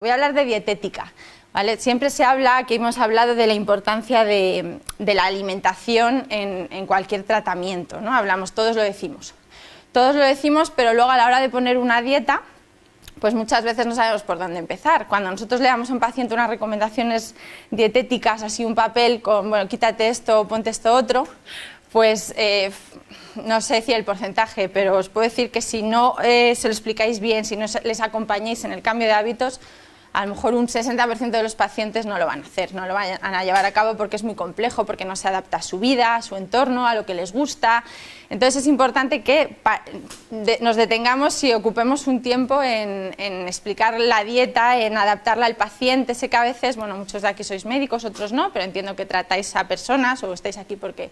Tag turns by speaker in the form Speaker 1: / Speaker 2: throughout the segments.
Speaker 1: Voy a hablar de dietética, ¿vale? Siempre se habla, aquí hemos hablado de la importancia de la alimentación en cualquier tratamiento, ¿no? Hablamos, todos lo decimos, pero luego a la hora de poner una dieta, pues muchas veces no sabemos por dónde empezar. Cuando nosotros le damos a un paciente unas recomendaciones dietéticas, así un papel con, bueno, quítate esto, ponte esto otro, pues no sé decir el porcentaje, pero os puedo decir que si no se lo explicáis bien, si no les acompañáis en el cambio de hábitos, a lo mejor un 60% de los pacientes no lo van a hacer, no lo van a llevar a cabo porque es muy complejo, porque no se adapta a su vida, a su entorno, a lo que les gusta. Entonces es importante que nos detengamos y ocupemos un tiempo en explicar la dieta, en adaptarla al paciente. Sé que a veces, bueno, muchos de aquí sois médicos, otros no, pero entiendo que tratáis a personas o estáis aquí porque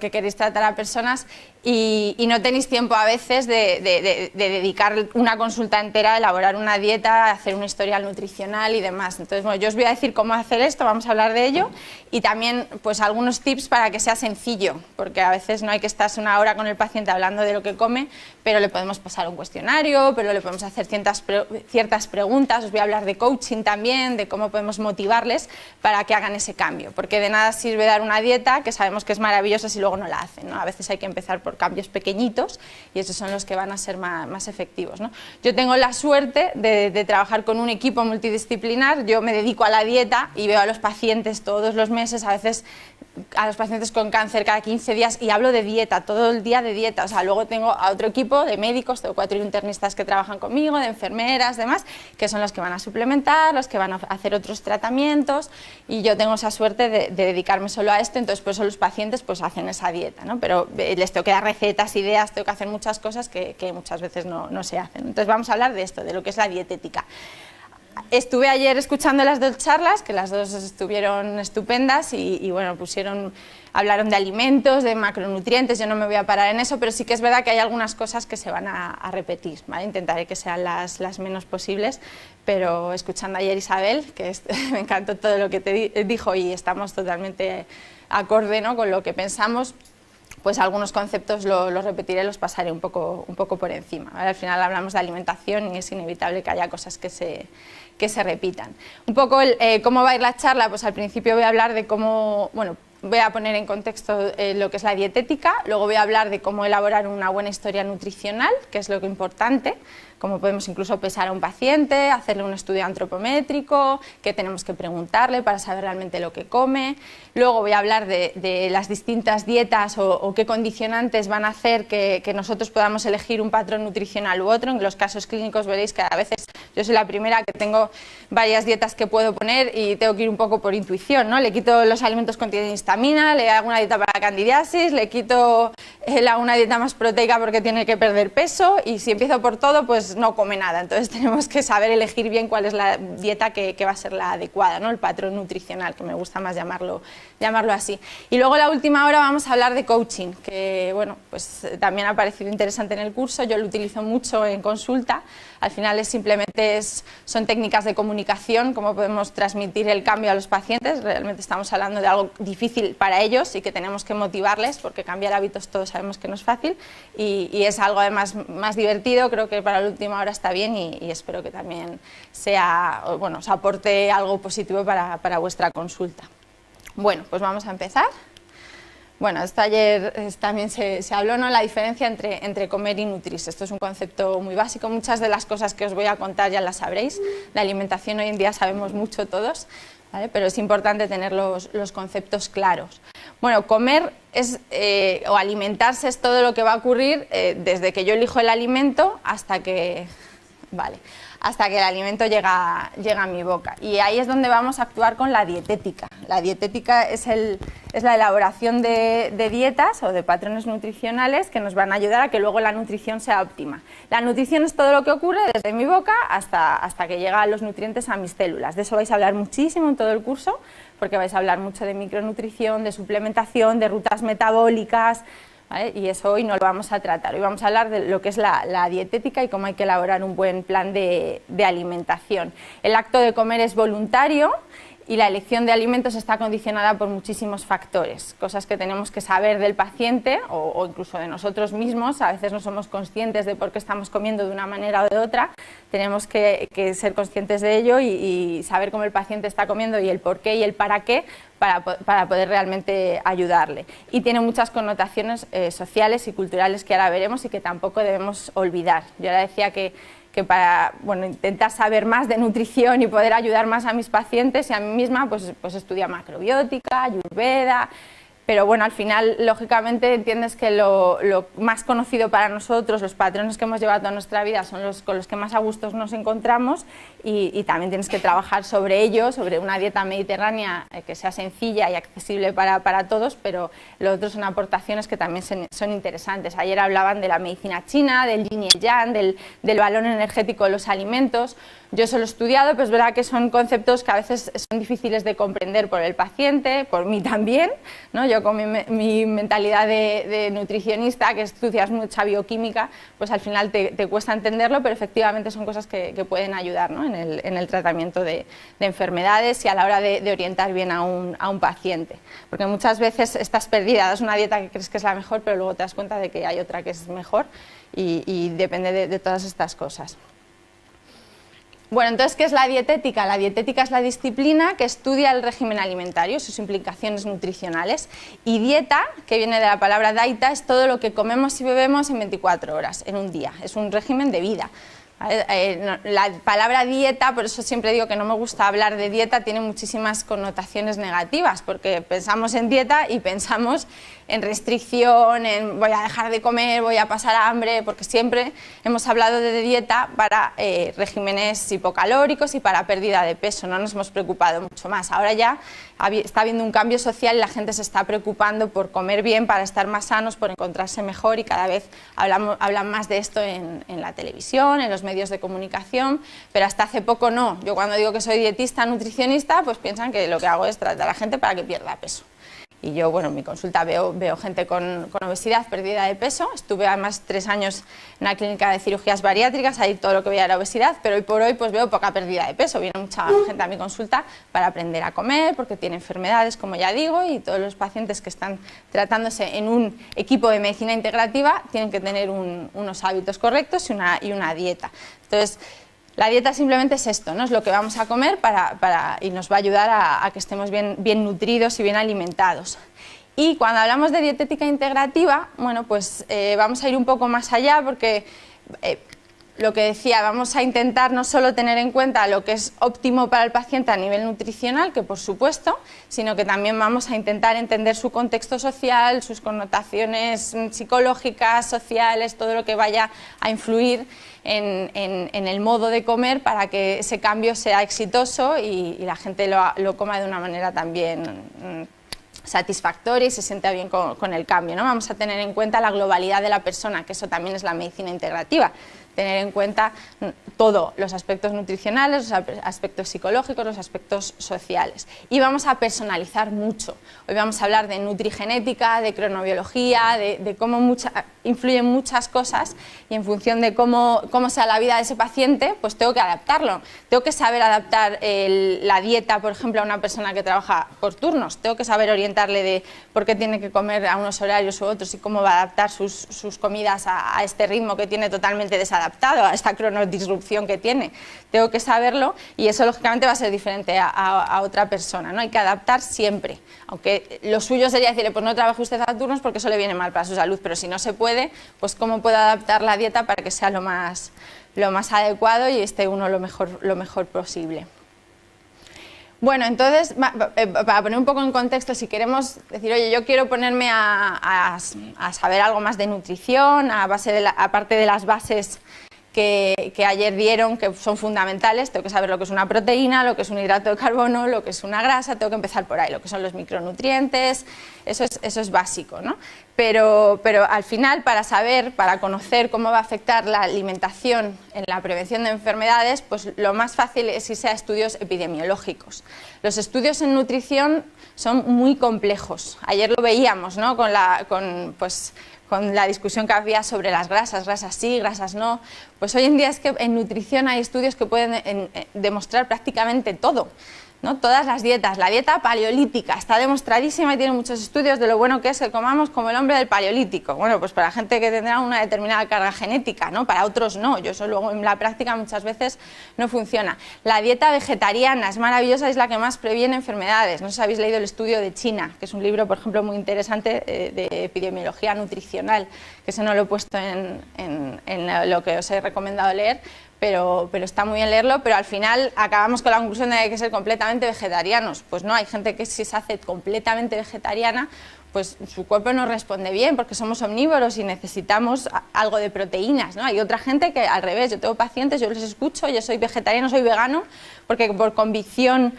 Speaker 1: queréis tratar a personas y no tenéis tiempo a veces de dedicar una consulta entera a elaborar una dieta, hacer un historial nutricional y demás. Entonces, bueno, yo os voy a decir cómo hacer esto, vamos a hablar de ello y también pues algunos tips para que sea sencillo, porque a veces no hay que estarse una hora con el paciente hablando de lo que come, pero le podemos pasar un cuestionario, pero le podemos hacer ciertas preguntas. Os voy a hablar de coaching también, de cómo podemos motivarles para que hagan ese cambio, porque de nada sirve dar una dieta que sabemos que es maravillosa si luego no la hacen, ¿no? A veces hay que empezar por cambios pequeñitos y esos son los que van a ser más efectivos, ¿no? Yo tengo la suerte de trabajar con un equipo multidisciplinar. Yo me dedico a la dieta y veo a los pacientes todos los meses, a veces a los pacientes con cáncer cada 15 días y hablo de dieta, todo el día de dieta. O sea, luego tengo a otro equipo de médicos, tengo 4 internistas que trabajan conmigo, de enfermeras, demás, que son los que van a suplementar, los que van a hacer otros tratamientos y yo tengo esa suerte de dedicarme solo a esto. Entonces por eso los pacientes pues hacen esa dieta, ¿no? Pero les tengo que dar recetas, ideas, tengo que hacer muchas cosas que muchas veces no se hacen. Entonces vamos a hablar de esto, de lo que es la dietética. Estuve ayer escuchando las 2 charlas, que las 2 estuvieron estupendas y bueno, hablaron de alimentos, de macronutrientes. Yo no me voy a parar en eso, pero sí que es verdad que hay algunas cosas que se van a repetir, ¿vale? Intentaré que sean las menos posibles, pero escuchando ayer Isabel, que me encantó todo lo que te dijo y estamos totalmente acorde, ¿no?, con lo que pensamos, pues algunos conceptos los repetiré, los pasaré un poco por encima, ¿vale? Al final hablamos de alimentación y es inevitable que haya cosas que se repitan. Un poco cómo va a ir la charla, pues al principio voy a hablar de cómo, bueno, voy a poner en contexto lo que es la dietética, luego voy a hablar de cómo elaborar una buena historia nutricional, que es lo que es importante, cómo podemos incluso pesar a un paciente, hacerle un estudio antropométrico, qué tenemos que preguntarle para saber realmente lo que come. Luego voy a hablar de las distintas dietas o qué condicionantes van a hacer que nosotros podamos elegir un patrón nutricional u otro. En los casos clínicos veréis que a veces yo soy la primera que tengo varias dietas que puedo poner y tengo que ir un poco por intuición, ¿no? Le quito los alimentos que contienen histamina, le hago una dieta para candidiasis, le quito una dieta más proteica porque tiene que perder peso y si empiezo por todo pues no come nada. Entonces tenemos que saber elegir bien cuál es la dieta que va a ser la adecuada, ¿no? El patrón nutricional, que me gusta más llamarlo así. Y luego la última hora vamos a hablar de coaching, que bueno, pues también ha parecido interesante en el curso, yo lo utilizo mucho en consulta. Al final son técnicas de comunicación, cómo podemos transmitir el cambio a los pacientes. Realmente estamos hablando de algo difícil para ellos y que tenemos que motivarles, porque cambiar hábitos todos sabemos que no es fácil y es algo además más divertido. Creo que para la última hora está bien y espero que también os aporte algo positivo para vuestra consulta. Bueno, pues vamos a empezar. Bueno, esto ayer también se habló, ¿no?, la diferencia entre comer y nutrirse. Esto es un concepto muy básico, muchas de las cosas que os voy a contar ya las sabréis. De alimentación hoy en día sabemos mucho todos, ¿vale? Pero es importante tener los conceptos claros. Bueno, comer o alimentarse es todo lo que va a ocurrir desde que yo elijo el alimento hasta que el alimento llega a mi boca. Y ahí es donde vamos a actuar con la dietética. La dietética es la elaboración de dietas o de patrones nutricionales que nos van a ayudar a que luego la nutrición sea óptima. La nutrición es todo lo que ocurre desde mi boca hasta que llegan los nutrientes a mis células. De eso vais a hablar muchísimo en todo el curso, porque vais a hablar mucho de micronutrición, de suplementación, de rutas metabólicas, ¿vale? Y eso hoy no lo vamos a tratar. Hoy vamos a hablar de lo que es la dietética y cómo hay que elaborar un buen plan de alimentación. El acto de comer es voluntario y la elección de alimentos está condicionada por muchísimos factores, cosas que tenemos que saber del paciente o incluso de nosotros mismos. A veces no somos conscientes de por qué estamos comiendo de una manera o de otra, tenemos que ser conscientes de ello y saber cómo el paciente está comiendo y el por qué y el para qué para poder realmente ayudarle. Y tiene muchas connotaciones sociales y culturales que ahora veremos y que tampoco debemos olvidar. Yo ahora decía que para intentar saber más de nutrición y poder ayudar más a mis pacientes y a mí misma, pues estudia macrobiótica, ayurveda, pero bueno, al final, lógicamente, entiendes que lo más conocido para nosotros, los patrones que hemos llevado toda nuestra vida son los con los que más a gustos nos encontramos y también tienes que trabajar sobre ello, sobre una dieta mediterránea que sea sencilla y accesible para todos, pero lo otro son aportaciones que también son interesantes. Ayer hablaban de la medicina china, del yin y el yang, del valor energético de los alimentos. Yo eso lo he estudiado, pero es verdad que son conceptos que a veces son difíciles de comprender por el paciente, por mí también, ¿no? Yo con mi mentalidad de nutricionista, que estudias mucha bioquímica, pues al final te cuesta entenderlo, pero efectivamente son cosas que pueden ayudar, ¿no? en el tratamiento de enfermedades y a la hora de orientar bien a un paciente. Porque muchas veces estás perdida, das una dieta que crees que es la mejor, pero luego te das cuenta de que hay otra que es mejor y depende de todas estas cosas. Bueno, entonces, ¿qué es la dietética? La dietética es la disciplina que estudia el régimen alimentario, sus implicaciones nutricionales. Y dieta, que viene de la palabra daita, es todo lo que comemos y bebemos en 24 horas, en un día. Es un régimen de vida. La palabra dieta, por eso siempre digo que no me gusta hablar de dieta, tiene muchísimas connotaciones negativas, porque pensamos en dieta y pensamos en restricción, en voy a dejar de comer, voy a pasar hambre, porque siempre hemos hablado de dieta para regímenes hipocalóricos y para pérdida de peso, no nos hemos preocupado mucho más. Ahora ya está habiendo un cambio social y la gente se está preocupando por comer bien, para estar más sanos, por encontrarse mejor y cada vez hablan más de esto en la televisión, en los medios de comunicación, pero hasta hace poco no. Yo cuando digo que soy dietista, nutricionista, pues piensan que lo que hago es tratar a la gente para que pierda peso. Y yo, bueno, en mi consulta veo gente con obesidad, pérdida de peso. Estuve además 3 años en una clínica de cirugías bariátricas, ahí todo lo que veía era obesidad, pero hoy por hoy pues veo poca pérdida de peso. Viene mucha gente a mi consulta para aprender a comer, porque tiene enfermedades, como ya digo, y todos los pacientes que están tratándose en un equipo de medicina integrativa tienen que tener unos hábitos correctos y una dieta. Entonces, la dieta simplemente es esto, ¿no? Es lo que vamos a comer y nos va a ayudar a que estemos bien nutridos y bien alimentados. Y cuando hablamos de dietética integrativa, bueno, pues vamos a ir un poco más allá porque lo que decía, vamos a intentar no solo tener en cuenta lo que es óptimo para el paciente a nivel nutricional, que por supuesto, sino que también vamos a intentar entender su contexto social, sus connotaciones psicológicas, sociales, todo lo que vaya a influir en el modo de comer para que ese cambio sea exitoso y la gente lo coma de una manera también satisfactoria y se sienta bien con el cambio, ¿no? Vamos a tener en cuenta la globalidad de la persona, que eso también es la medicina integrativa, tener en cuenta todo, los aspectos nutricionales, los aspectos psicológicos, los aspectos sociales. Y vamos a personalizar mucho. Hoy vamos a hablar de nutrigenética, de cronobiología, de cómo influyen muchas cosas y en función de cómo sea la vida de ese paciente, pues tengo que adaptarlo. Tengo que saber adaptar la dieta, por ejemplo, a una persona que trabaja por turnos. Tengo que saber orientarle de por qué tiene que comer a unos horarios u otros y cómo va a adaptar sus comidas a este ritmo que tiene totalmente desadaptado, a esta cronodisrupción que tiene. Tengo que saberlo y eso lógicamente va a ser diferente a otra persona, ¿no? Hay que adaptar siempre, aunque lo suyo sería decirle, pues no trabaje usted a turnos porque eso le viene mal para su salud, pero si no se puede, pues cómo puedo adaptar la dieta para que sea lo más adecuado y esté uno lo mejor posible. Bueno, entonces, para poner un poco en contexto, si queremos decir, oye, yo quiero ponerme a saber algo más de nutrición, aparte de las bases que ayer dieron, que son fundamentales, tengo que saber lo que es una proteína, lo que es un hidrato de carbono, lo que es una grasa, tengo que empezar por ahí, lo que son los micronutrientes, eso es básico, ¿no? Pero al final, para conocer cómo va a afectar la alimentación en la prevención de enfermedades, pues lo más fácil es irse a estudios epidemiológicos. Los estudios en nutrición son muy complejos. Ayer lo veíamos, ¿no? con la discusión que había sobre las grasas sí, grasas no. Pues hoy en día es que en nutrición hay estudios que pueden demostrar prácticamente todo. ¿no? Todas las dietas, la dieta paleolítica está demostradísima y tiene muchos estudios de lo bueno que es que comamos como el hombre del paleolítico. Bueno, pues para gente que tendrá una determinada carga genética, ¿no? Para otros no, yo eso luego en la práctica muchas veces no funciona. La dieta vegetariana es maravillosa, es la que más previene enfermedades. No sé si habéis leído el estudio de China, que es un libro, por ejemplo, muy interesante de epidemiología nutricional, que ese no lo he puesto en lo que os he recomendado leer, pero está muy bien leerlo, pero al final acabamos con la conclusión de que hay que ser completamente vegetarianos. Pues no, hay gente que si se hace completamente vegetariana, pues su cuerpo no responde bien porque somos omnívoros y necesitamos algo de proteínas, ¿no? Hay otra gente que al revés, yo tengo pacientes, yo les escucho, yo soy vegetariano, soy vegano, porque por convicción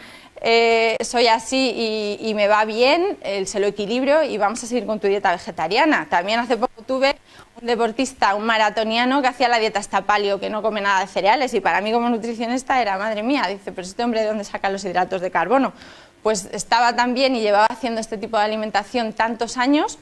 Speaker 1: soy así y me va bien, se lo equilibrio y vamos a seguir con tu dieta vegetariana. También hace poco tuve un deportista, un maratoniano que hacía la dieta esta paleo, que no come nada de cereales, y para mí como nutricionista era, madre mía, dice, pero este hombre ¿de dónde saca los hidratos de carbono? Pues estaba tan bien y llevaba haciendo este tipo de alimentación tantos años,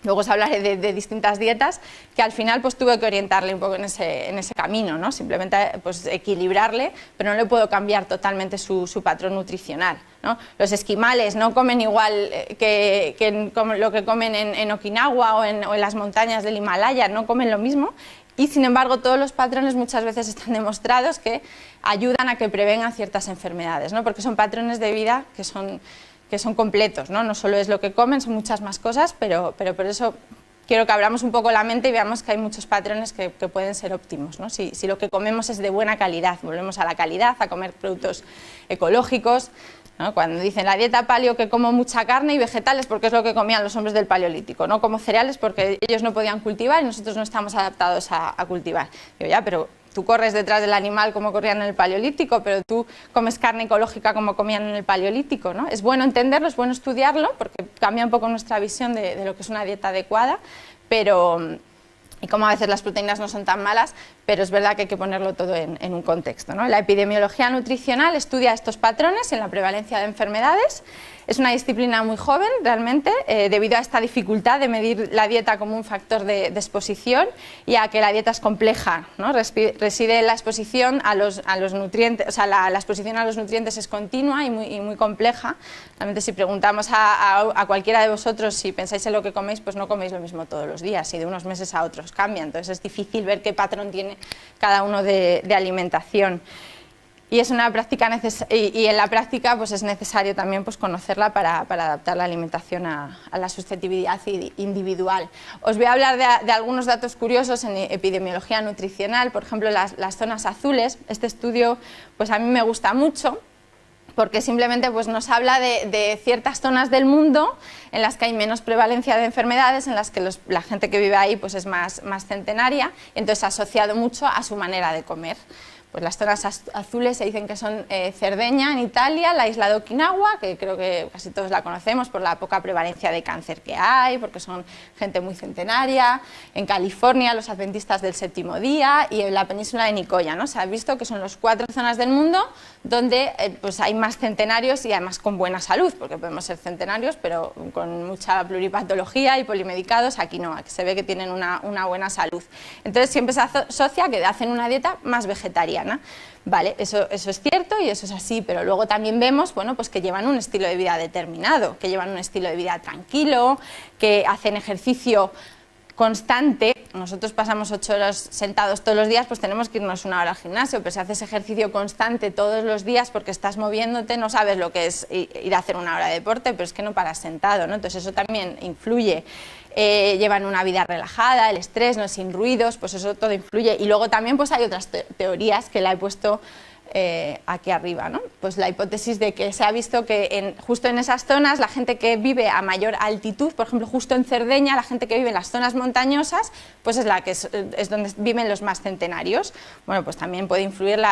Speaker 1: luego os hablaré de distintas dietas, que al final pues tuve que orientarle un poco en ese camino, ¿no? Simplemente pues equilibrarle, pero no le puedo cambiar totalmente su patrón nutricional, ¿no? Los esquimales no comen igual que lo que comen en Okinawa o en las montañas del Himalaya, no comen lo mismo, y sin embargo todos los patrones muchas veces están demostrados que ayudan a que prevengan ciertas enfermedades, ¿no? Porque son patrones de vida que son completos, ¿no? No solo es lo que comen, son muchas más cosas, pero por eso quiero que abramos un poco la mente y veamos que hay muchos patrones que pueden ser óptimos, ¿no? Si lo que comemos es de buena calidad, volvemos a la calidad, a comer productos ecológicos, ¿no? Cuando dicen la dieta paleo que como mucha carne y vegetales porque es lo que comían los hombres del paleolítico, no como cereales porque ellos no podían cultivar y nosotros no estamos adaptados a cultivar. Digo, ya, pero tú corres detrás del animal como corrían en el paleolítico, pero tú comes carne ecológica como comían en el paleolítico, ¿no? Es bueno entenderlo, es bueno estudiarlo, porque cambia un poco nuestra visión de lo que es una dieta adecuada, y como a veces las proteínas no son tan malas, pero es verdad que hay que ponerlo todo en un contexto, ¿no? La epidemiología nutricional estudia estos patrones en la prevalencia de enfermedades. Es una disciplina muy joven, realmente, debido a esta dificultad de medir la dieta como un factor de exposición y a que la dieta es compleja, ¿no? Reside en la exposición a los nutrientes, o sea, la exposición a los nutrientes es continua y muy compleja. Realmente, si preguntamos a cualquiera de vosotros si pensáis en lo que coméis, pues no coméis lo mismo todos los días y de unos meses a otros cambia. Entonces es difícil ver qué patrón tiene cada uno de alimentación. Y es una práctica y en la práctica pues es necesario también pues conocerla para adaptar la alimentación a la susceptibilidad individual. Os voy a hablar de algunos datos curiosos en epidemiología nutricional, por ejemplo las zonas azules. Este estudio pues a mí me gusta mucho porque simplemente pues, nos habla de ciertas zonas del mundo en las que hay menos prevalencia de enfermedades, en las que la gente que vive ahí pues, es más centenaria, y entonces asociado mucho a su manera de comer. Pues las zonas azules se dicen que son Cerdeña en Italia, la isla de Okinawa, que creo que casi todos la conocemos por la poca prevalencia de cáncer que hay, porque son gente muy centenaria, en California los adventistas del séptimo día y en la península de Nicoya, ¿no? Se ha visto que son las 4 zonas del mundo donde pues hay más centenarios y además con buena salud, porque podemos ser centenarios pero con mucha pluripatología y polimedicados, aquí no, aquí se ve que tienen una buena salud. Entonces siempre se asocia que hacen una dieta más vegetariana. Vale, eso es cierto y eso es así, pero luego también vemos bueno, pues que llevan un estilo de vida determinado, que llevan un estilo de vida tranquilo, que hacen ejercicio constante. Nosotros pasamos 8 horas sentados todos los días, pues tenemos que irnos 1 hora al gimnasio, pero si haces ejercicio constante todos los días porque estás moviéndote, no sabes lo que es ir a hacer 1 hora de deporte, pero es que no paras sentado, ¿no? Entonces eso también influye. Llevan una vida relajada, el estrés, no sin ruidos, pues eso todo influye. Y luego también pues hay otras teorías que la he puesto aquí arriba, ¿no? Pues la hipótesis de que se ha visto que justo en esas zonas la gente que vive a mayor altitud, por ejemplo justo en Cerdeña, la gente que vive en las zonas montañosas, pues es es donde viven los más centenarios. Bueno, pues también puede influir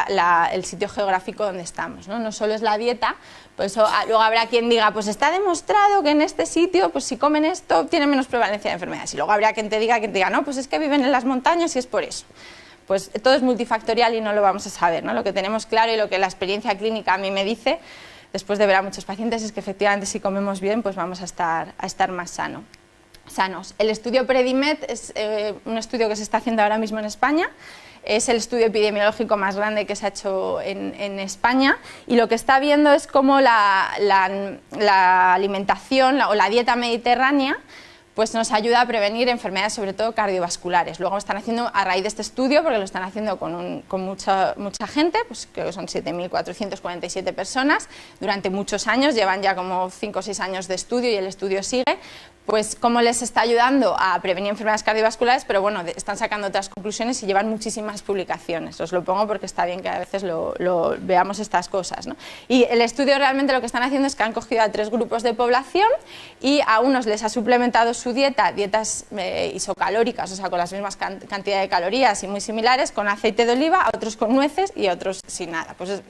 Speaker 1: el sitio geográfico donde estamos, ¿no? No solo es la dieta, pues luego habrá quien diga, pues está demostrado que en este sitio, pues si comen esto, tienen menos prevalencia de enfermedades. Y luego habrá quien te diga, no, pues es que viven en las montañas y es por eso. Pues todo es multifactorial y no lo vamos a saber, ¿no? Lo que tenemos claro y lo que la experiencia clínica a mí me dice, después de ver a muchos pacientes, es que efectivamente si comemos bien, pues vamos a estar más sanos. El estudio Predimed es un estudio que se está haciendo ahora mismo en España. es el estudio epidemiológico más grande que se ha hecho en España, y lo que está viendo es cómo la alimentación o la dieta mediterránea pues nos ayuda a prevenir enfermedades, sobre todo cardiovasculares. Luego lo están haciendo a raíz de este estudio, porque lo están haciendo con mucha gente, pues creo que son 7.447 personas, durante muchos años, llevan ya como 5 o 6 años de estudio y el estudio sigue, pues cómo les está ayudando a prevenir enfermedades cardiovasculares, pero bueno, están sacando otras conclusiones y llevan muchísimas publicaciones. Os lo pongo porque está bien que a veces lo veamos estas cosas, ¿no? Y el estudio realmente lo que están haciendo es que han cogido a 3 grupos de población y a unos les ha suplementado su dietas isocalóricas, o sea, con las mismas cantidad de calorías y muy similares, con aceite de oliva, a otros con nueces y a otros sin nada. Pues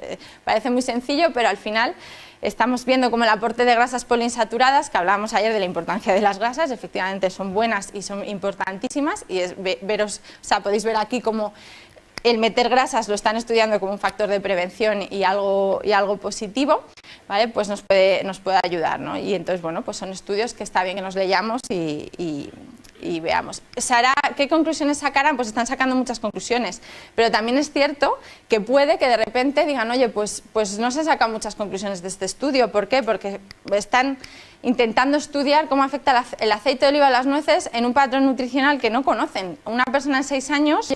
Speaker 1: parece muy sencillo, pero al final estamos viendo como el aporte de grasas poliinsaturadas, que hablábamos ayer de la importancia de las grasas, efectivamente son buenas y son importantísimas, y podéis ver aquí como el meter grasas lo están estudiando como un factor de prevención y algo positivo, ¿vale? Pues nos puede ayudar, ¿no? Y entonces, bueno, pues son estudios que está bien que nos leyamos y veamos. ¿Qué conclusiones sacarán? Pues están sacando muchas conclusiones, pero también es cierto que puede que de repente digan, oye, pues no se sacan muchas conclusiones de este estudio. ¿Por qué? Porque están intentando estudiar cómo afecta el aceite de oliva a las nueces en un patrón nutricional que no conocen. Una persona de 6 años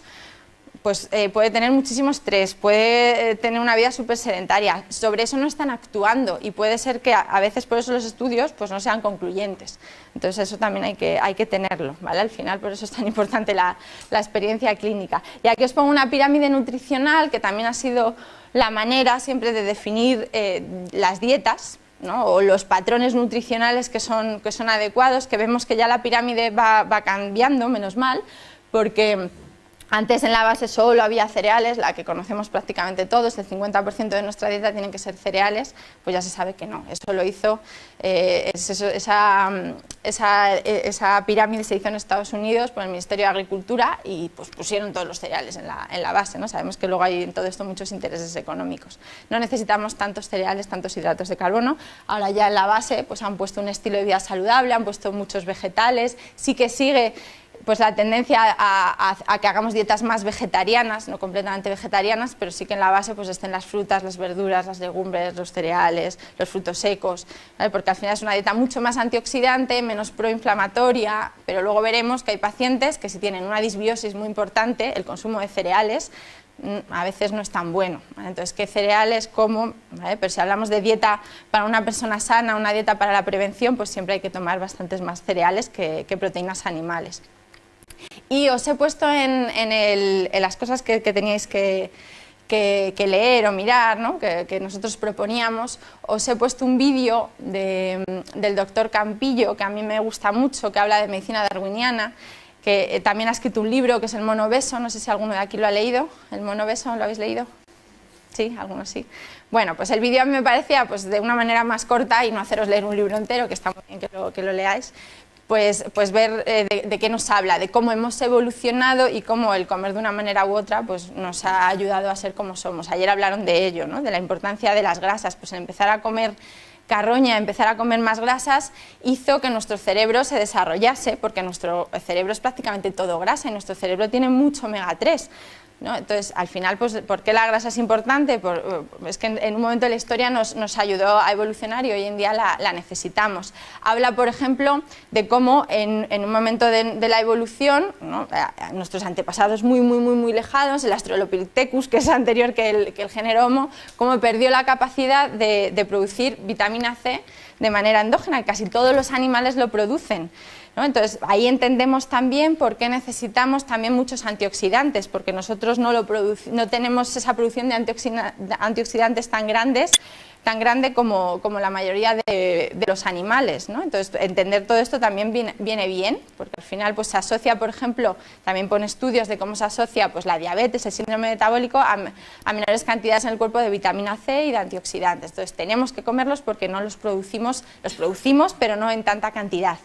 Speaker 1: pues puede tener muchísimo estrés, puede tener una vida súper sedentaria, sobre eso no están actuando y puede ser que a veces por eso los estudios pues no sean concluyentes. Entonces eso también hay que tenerlo, ¿vale? Al final por eso es tan importante la experiencia clínica. Y aquí os pongo una pirámide nutricional que también ha sido la manera siempre de definir las dietas, ¿no? O los patrones nutricionales que son adecuados, que vemos que ya la pirámide va cambiando, menos mal, porque antes en la base solo había cereales, la que conocemos prácticamente todos, el 50% de nuestra dieta tienen que ser cereales, pues ya se sabe que no. Eso lo hizo, esa pirámide se hizo en Estados Unidos por el Ministerio de Agricultura y pues pusieron todos los cereales en la base, ¿no? Sabemos que luego hay en todo esto muchos intereses económicos. No necesitamos tantos cereales, tantos hidratos de carbono. Ahora ya en la base pues han puesto un estilo de vida saludable, han puesto muchos vegetales, sí que sigue pues la tendencia a que hagamos dietas más vegetarianas, no completamente vegetarianas, pero sí que en la base pues estén las frutas, las verduras, las legumbres, los cereales, los frutos secos, ¿vale? Porque al final es una dieta mucho más antioxidante, menos proinflamatoria, pero luego veremos que hay pacientes que si tienen una disbiosis muy importante, el consumo de cereales a veces no es tan bueno, ¿vale? Entonces, ¿qué cereales como? ¿Vale? Pero si hablamos de dieta para una persona sana, una dieta para la prevención, pues siempre hay que tomar bastantes más cereales que proteínas animales. Y os he puesto en las cosas que teníais que leer o mirar, ¿no? que nosotros proponíamos, os he puesto un vídeo del doctor Campillo, que a mí me gusta mucho, que habla de medicina darwiniana, que también ha escrito un libro que es El mono obeso, no sé si alguno de aquí lo ha leído. ¿El mono obeso lo habéis leído? Sí, algunos sí. Bueno, pues el vídeo a mí me parecía pues, de una manera más corta y no haceros leer un libro entero, que está muy bien que lo leáis, pues ver de qué nos habla, de cómo hemos evolucionado y cómo el comer de una manera u otra pues, nos ha ayudado a ser como somos. Ayer hablaron de ello, ¿no? De la importancia de las grasas, pues el empezar a comer carroña, empezar a comer más grasas, hizo que nuestro cerebro se desarrollase, porque nuestro cerebro es prácticamente todo grasa y nuestro cerebro tiene mucho omega 3. ¿No? Entonces, al final, pues, ¿por qué la grasa es importante? Es que en un momento de la historia nos ayudó a evolucionar y hoy en día la necesitamos. Habla, por ejemplo, de cómo en un momento de la evolución, ¿no? Nuestros antepasados muy lejanos, el Australopithecus, que es anterior que el género Homo, cómo perdió la capacidad de producir vitamina C de manera endógena, y casi todos los animales lo producen, ¿no? Entonces, ahí entendemos también por qué necesitamos también muchos antioxidantes, porque nosotros no tenemos esa producción de antioxidantes tan grande como la mayoría de los animales, ¿no? Entonces, entender todo esto también viene bien, porque al final pues, se asocia, por ejemplo, también pone estudios de cómo se asocia pues, la diabetes, el síndrome metabólico a menores cantidades en el cuerpo de vitamina C y de antioxidantes. Entonces, tenemos que comerlos porque no los producimos, pero no en tanta cantidad.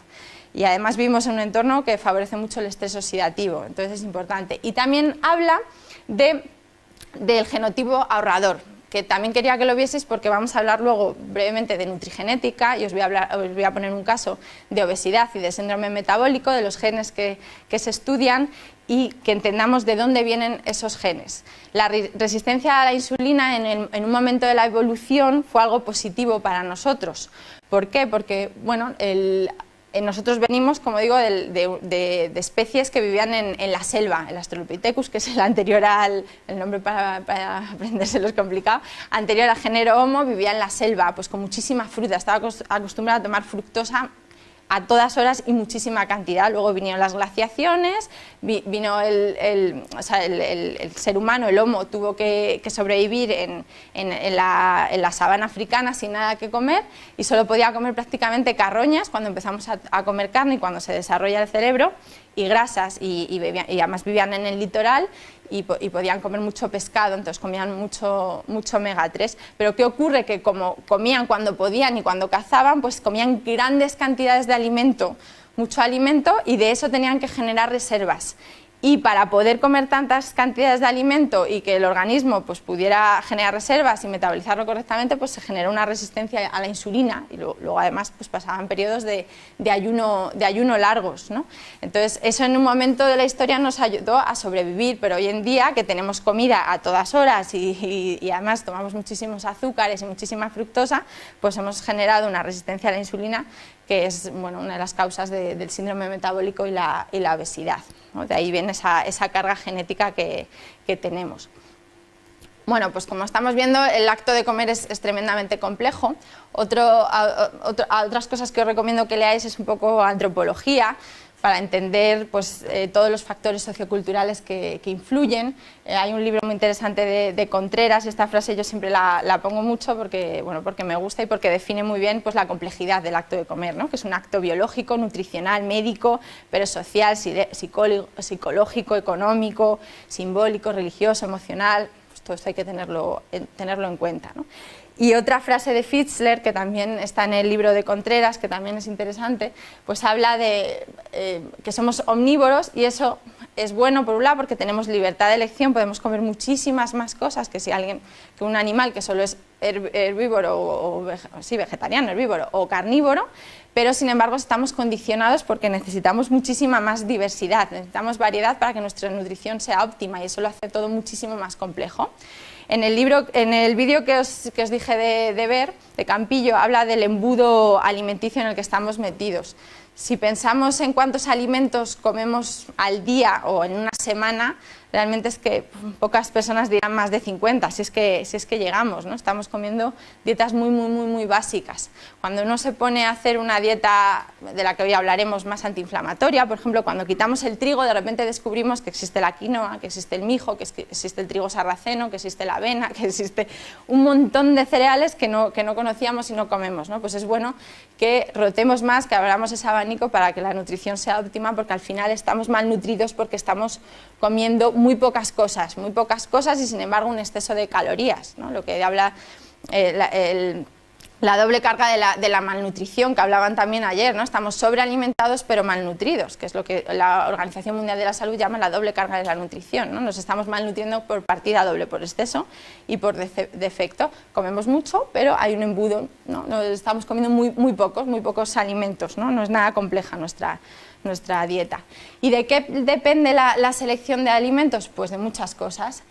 Speaker 1: Y además vivimos en un entorno que favorece mucho el estrés oxidativo, entonces es importante. Y también habla del genotipo ahorrador. que también quería que lo vieseis porque vamos a hablar luego brevemente de nutrigenética y os voy a poner un caso de obesidad y de síndrome metabólico, de los genes que se estudian y que entendamos de dónde vienen esos genes. La resistencia a la insulina en un momento de la evolución fue algo positivo para nosotros. ¿Por qué? Porque, bueno, nosotros venimos, como digo, de especies que vivían en la selva, el Australopithecus, que es el anterior al, el nombre para aprendérselo es complicado, anterior al género Homo, vivía en la selva, pues con muchísima fruta, estaba acostumbrado a tomar fructosa a todas horas y muchísima cantidad. Luego vinieron las glaciaciones, vino el ser humano, el Homo, tuvo que sobrevivir en la sabana africana sin nada que comer y solo podía comer prácticamente carroñas cuando empezamos a comer carne y cuando se desarrolla el cerebro, y grasas, y además vivían en el litoral y podían comer mucho pescado, entonces comían mucho omega 3, pero ¿qué ocurre? Que como comían cuando podían y cuando cazaban, pues comían grandes cantidades de alimento, mucho alimento, y de eso tenían que generar reservas. Y para poder comer tantas cantidades de alimento y que el organismo pues, pudiera generar reservas y metabolizarlo correctamente, pues se generó una resistencia a la insulina y luego además pues, pasaban periodos de ayuno largos, ¿no? Entonces eso en un momento de la historia nos ayudó a sobrevivir, pero hoy en día que tenemos comida a todas horas y además tomamos muchísimos azúcares y muchísima fructosa, pues hemos generado una resistencia a la insulina que es bueno, una de las causas del síndrome metabólico y la obesidad, ¿no? De ahí viene esa carga genética que tenemos. Bueno, pues como estamos viendo, el acto de comer es tremendamente complejo. Otras cosas que os recomiendo que leáis es un poco antropología, para entender pues, todos los factores socioculturales que influyen. Hay un libro muy interesante de Contreras, y esta frase yo siempre la pongo mucho porque, bueno, porque me gusta y porque define muy bien pues, la complejidad del acto de comer, ¿no? Que es un acto biológico, nutricional, médico, pero social, psicológico, económico, simbólico, religioso, emocional. Pues todo esto hay que tenerlo en cuenta, ¿no? Y otra frase de Fitzler, que también está en el libro de Contreras, que también es interesante, pues habla de que somos omnívoros, y eso es bueno por un lado porque tenemos libertad de elección, podemos comer muchísimas más cosas que que un animal que solo es herbívoro vegetariano, herbívoro o carnívoro, pero sin embargo estamos condicionados porque necesitamos muchísima más diversidad, necesitamos variedad para que nuestra nutrición sea óptima, y eso lo hace todo muchísimo más complejo. En el vídeo que os dije de ver, de Campillo, habla del embudo alimenticio en el que estamos metidos. Si pensamos en cuántos alimentos comemos al día o en una semana, realmente es que pocas personas dirán más de 50, si es que llegamos, ¿no? Estamos comiendo dietas muy básicas. Cuando uno se pone a hacer una dieta, de la que hoy hablaremos, más antiinflamatoria, por ejemplo, cuando quitamos el trigo, de repente descubrimos que existe la quinoa, que existe el mijo, que existe el trigo sarraceno, que existe la avena, que existe un montón de cereales que no conocíamos y no comemos, ¿no? Pues es bueno que rotemos más, que abramos ese abanico para que la nutrición sea óptima, porque al final estamos malnutridos porque estamos comiendo muy pocas cosas y sin embargo un exceso de calorías, ¿no? Lo que habla la doble carga de la malnutrición, que hablaban también ayer, ¿no? Estamos sobrealimentados pero malnutridos, que es lo que la Organización Mundial de la Salud llama la doble carga de la nutrición, ¿no? Nos estamos malnutriendo por partida doble, por exceso y por defecto. Comemos mucho, pero hay un embudo, ¿no? Nos estamos comiendo muy pocos alimentos, ¿no? No es nada compleja nuestra dieta. ¿Y de qué depende la selección de alimentos? Pues de muchas cosas.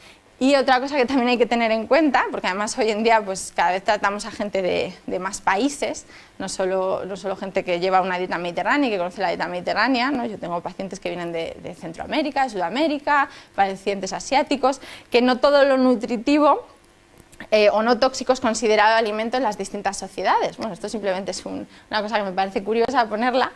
Speaker 1: Y otra cosa que también hay que tener en cuenta, porque además hoy en día pues cada vez tratamos a gente de más países, no solo gente que lleva una dieta mediterránea y que conoce la dieta mediterránea, ¿no? Yo tengo pacientes que vienen de Centroamérica, de Sudamérica, pacientes asiáticos, que no todo lo nutritivo o no tóxico es considerado alimento en las distintas sociedades. Bueno, esto simplemente es una cosa que me parece curiosa ponerla,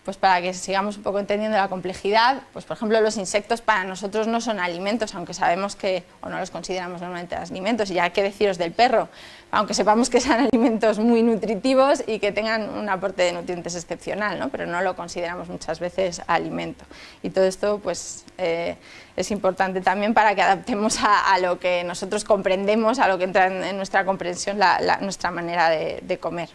Speaker 1: pues para que sigamos un poco entendiendo la complejidad. Pues por ejemplo los insectos para nosotros no son alimentos, aunque sabemos que, o no los consideramos normalmente alimentos, y ya qué deciros del perro, aunque sepamos que sean alimentos muy nutritivos y que tengan un aporte de nutrientes excepcional, ¿no? Pero no lo consideramos muchas veces alimento. Y todo esto pues es importante también para que adaptemos a lo que nosotros comprendemos, a lo que entra en nuestra comprensión nuestra manera de comer.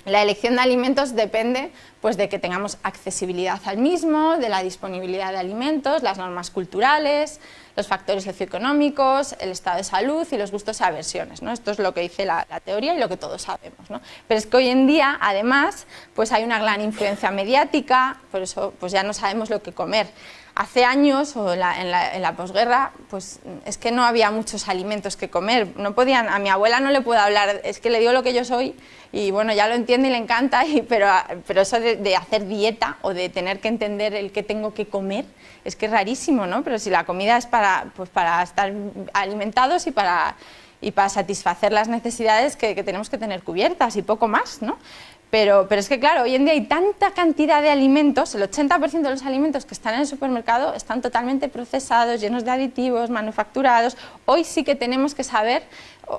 Speaker 1: La elección de alimentos depende pues, de que tengamos accesibilidad al mismo, de la disponibilidad de alimentos, las normas culturales, los factores socioeconómicos, el estado de salud y los gustos y aversiones, ¿no? Esto es lo que dice la teoría y lo que todos sabemos, ¿no? Pero es que hoy en día, además, pues hay una gran influencia mediática, por eso pues ya no sabemos lo que comer. Hace años, o en la posguerra, pues es que no había muchos alimentos que comer. No podían, a mi abuela no le puedo hablar, es que le digo lo que yo soy y bueno, ya lo entiende y le encanta, pero eso de hacer dieta o de tener que entender el qué tengo que comer, es que es rarísimo, ¿no? Pero si la comida es para estar alimentados y para satisfacer las necesidades que tenemos que tener cubiertas y poco más, ¿no? Pero es que claro, hoy en día hay tanta cantidad de alimentos, el 80% de los alimentos que están en el supermercado están totalmente procesados, llenos de aditivos, manufacturados. Hoy sí que tenemos que saber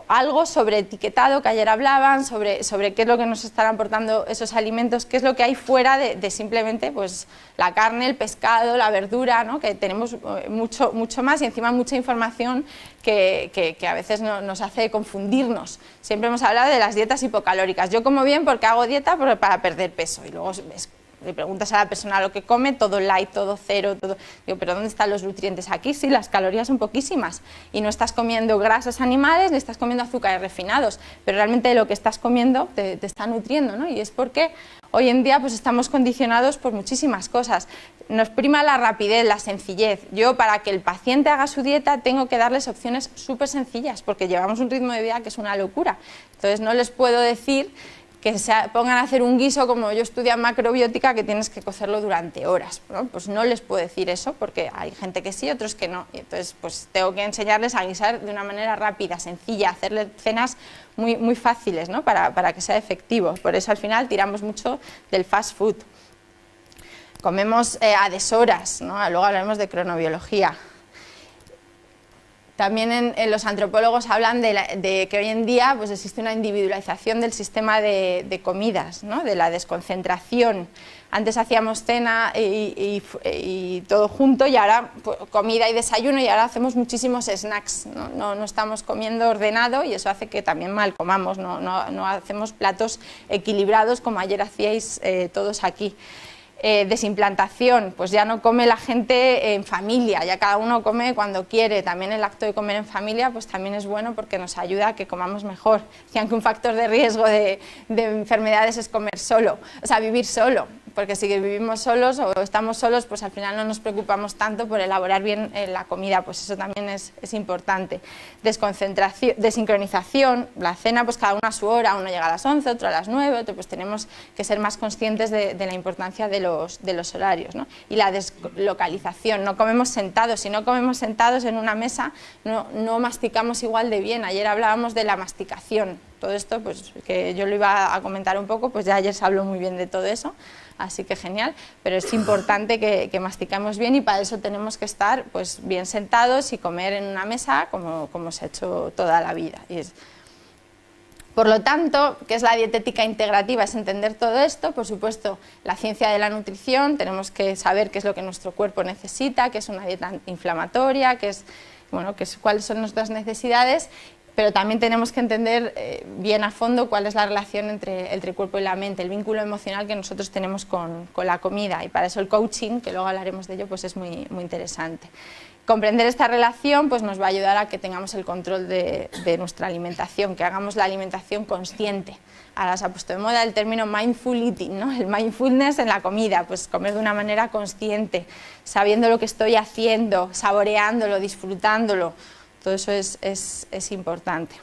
Speaker 1: algo sobre etiquetado, que ayer hablaban, sobre qué es lo que nos están aportando esos alimentos, qué es lo que hay fuera de simplemente pues, la carne, el pescado, la verdura, ¿no? Que tenemos mucho más y encima mucha información que a veces nos hace confundirnos. Siempre hemos hablado de las dietas hipocalóricas. Yo como bien porque hago dieta para perder peso y luego le preguntas a la persona lo que come, todo light, todo cero, todo. Digo, pero ¿dónde están los nutrientes? Aquí sí, las calorías son poquísimas y no estás comiendo grasas animales ni estás comiendo azúcares refinados, pero realmente lo que estás comiendo te está nutriendo, ¿no? Y es porque hoy en día pues estamos condicionados por muchísimas cosas. Nos prima la rapidez, la sencillez. Yo, para que el paciente haga su dieta, tengo que darles opciones súper sencillas, porque llevamos un ritmo de vida que es una locura. Entonces no les puedo decir que se pongan a hacer un guiso como yo estudio macrobiótica, que tienes que cocerlo durante horas, ¿no? Pues no les puedo decir eso, porque hay gente que sí, otros que no. Y entonces pues tengo que enseñarles a guisar de una manera rápida, sencilla, hacerles cenas muy fáciles, ¿no? para que sea efectivo. Por eso al final tiramos mucho del fast food. Comemos a deshoras, ¿no? Luego hablaremos de cronobiología. También los antropólogos hablan de que hoy en día pues, existe una individualización del sistema de comidas, ¿no? De la desconcentración. Antes hacíamos cena y todo junto y ahora pues, comida y desayuno y ahora hacemos muchísimos snacks, ¿no? No estamos comiendo ordenado y eso hace que también mal comamos, no hacemos platos equilibrados como ayer hacíais todos aquí. Desimplantación, pues ya no come la gente en familia, ya cada uno come cuando quiere. También el acto de comer en familia pues también es bueno porque nos ayuda a que comamos mejor. Decían que un factor de riesgo de enfermedades es comer solo, o sea, vivir solo, porque si vivimos solos o estamos solos, pues al final no nos preocupamos tanto por elaborar bien la comida, pues eso también es importante. Desconcentración, desincronización, la cena pues cada uno a su hora, uno llega a las 11, otro a las 9, otro, pues tenemos que ser más conscientes de la importancia de los horarios, ¿no? Y la deslocalización, no comemos sentados, si no comemos sentados en una mesa no masticamos igual de bien. Ayer hablábamos de la masticación, todo esto pues que yo lo iba a comentar un poco, pues ya ayer se habló muy bien de todo eso, así que genial, pero es importante que masticamos bien y para eso tenemos que estar pues bien sentados y comer en una mesa como se ha hecho toda la vida. Por lo tanto, ¿qué es la dietética integrativa? Es entender todo esto, por supuesto, la ciencia de la nutrición, tenemos que saber qué es lo que nuestro cuerpo necesita, qué es una dieta antiinflamatoria, cuáles son nuestras necesidades, pero también tenemos que entender bien a fondo cuál es la relación entre el cuerpo y la mente, el vínculo emocional que nosotros tenemos con la comida, y para eso el coaching, que luego hablaremos de ello, pues es muy interesante. Comprender esta relación pues nos va a ayudar a que tengamos el control de nuestra alimentación, que hagamos la alimentación consciente. Ahora se ha puesto de moda el término mindful eating, ¿no? El mindfulness en la comida, pues comer de una manera consciente, sabiendo lo que estoy haciendo, saboreándolo, disfrutándolo, todo eso es importante.